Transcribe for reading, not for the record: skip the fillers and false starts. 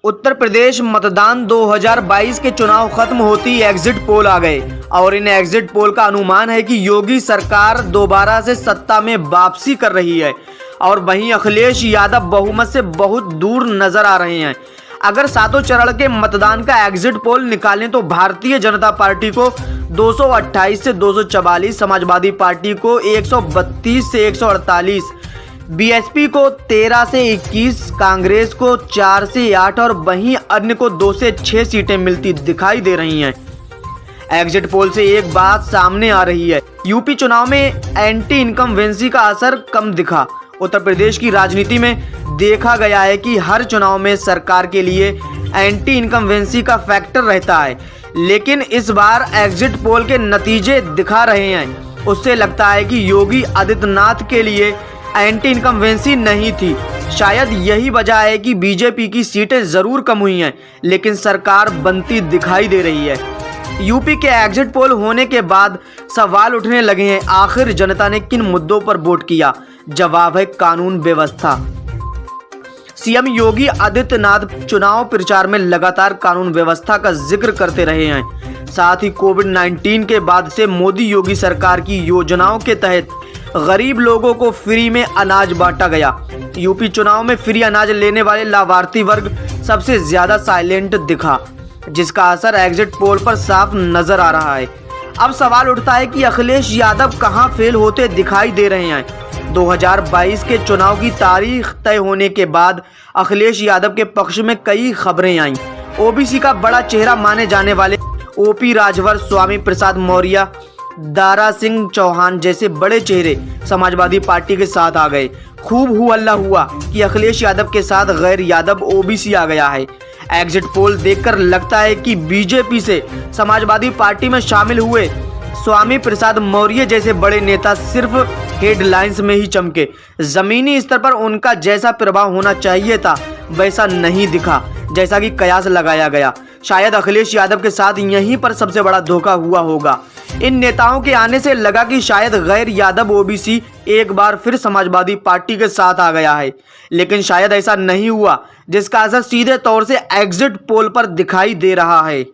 उत्तर प्रदेश मतदान 2022 के चुनाव खत्म होते ही एग्जिट पोल आ गए और इन एग्जिट पोल का अनुमान है कि योगी सरकार दोबारा से सत्ता में वापसी कर रही है और वहीं अखिलेश यादव बहुमत से बहुत दूर नजर आ रहे हैं। अगर सातों चरण के मतदान का एग्जिट पोल निकालें तो भारतीय जनता पार्टी को 228 से 244, समाजवादी पार्टी को 132 से 148, बीएसपी को 13 से 21, कांग्रेस को 4 से 8 और वहीं अन्य को 2 से 6 सीटें मिलती दिखाई दे रही हैं। एग्जिट पोल से एक बात सामने आ रही है, यूपी चुनाव में एंटी इनकम्बेंसी का असर कम दिखा। उत्तर प्रदेश की राजनीति में देखा गया है कि हर चुनाव में सरकार के लिए एंटी इनकम्बेंसी का फैक्टर रहता है, लेकिन इस बार एग्जिट पोल के नतीजे दिखा रहे हैं, उससे लगता है कि योगी आदित्यनाथ के लिए एंटी इनकम्बेंसी नहीं थी। शायद यही वजह है कि बीजेपी की सीटें जरूर कम हुई हैं, लेकिन सरकार बनती दिखाई दे रही है। यूपी के एग्जिट पोल होने के बाद सवाल उठने लगे हैं, आखिर जनता ने किन मुद्दों पर वोट किया? जवाब है कानून व्यवस्था। सीएम योगी आदित्यनाथ चुनाव प्रचार में लगातार कानून व्यवस्था का जिक्र करते रहे हैं। साथ ही कोविड-19 के बाद से मोदी योगी सरकार की योजनाओं के तहत गरीब लोगों को फ्री में अनाज बांटा गया। यूपी चुनाव में फ्री अनाज लेने वाले लाभार्थी वर्ग सबसे ज्यादा साइलेंट दिखा, जिसका असर एग्जिट पोल पर साफ नजर आ रहा है। अब सवाल उठता है कि अखिलेश यादव कहां फेल होते दिखाई दे रहे हैं। 2022 के चुनाव की तारीख तय होने के बाद अखिलेश यादव के पक्ष में कई खबरें आईं। ओबीसी का बड़ा चेहरा माने जाने वाले ओपी राजभर, स्वामी प्रसाद मौर्य, दारा सिंह चौहान जैसे बड़े चेहरे समाजवादी पार्टी के साथ आ गए। खूब हल्ला हुआ कि अखिलेश यादव के साथ गैर यादव ओबीसी आ गया है। एग्जिट पोल देखकर लगता है कि बीजेपी से समाजवादी पार्टी में शामिल हुए स्वामी प्रसाद मौर्य जैसे बड़े नेता सिर्फ हेडलाइंस में ही चमके। जमीनी स्तर पर उनका जैसा प्रभाव होना चाहिए था वैसा नहीं दिखा, जैसा कि कयास लगाया गया। शायद अखिलेश यादव के साथ यहीं पर सबसे बड़ा धोखा हुआ होगा। इन नेताओं के आने से लगा कि शायद गैर यादव ओबीसी एक बार फिर समाजवादी पार्टी के साथ आ गया है, लेकिन शायद ऐसा नहीं हुआ, जिसका असर सीधे तौर से एग्जिट पोल पर दिखाई दे रहा है।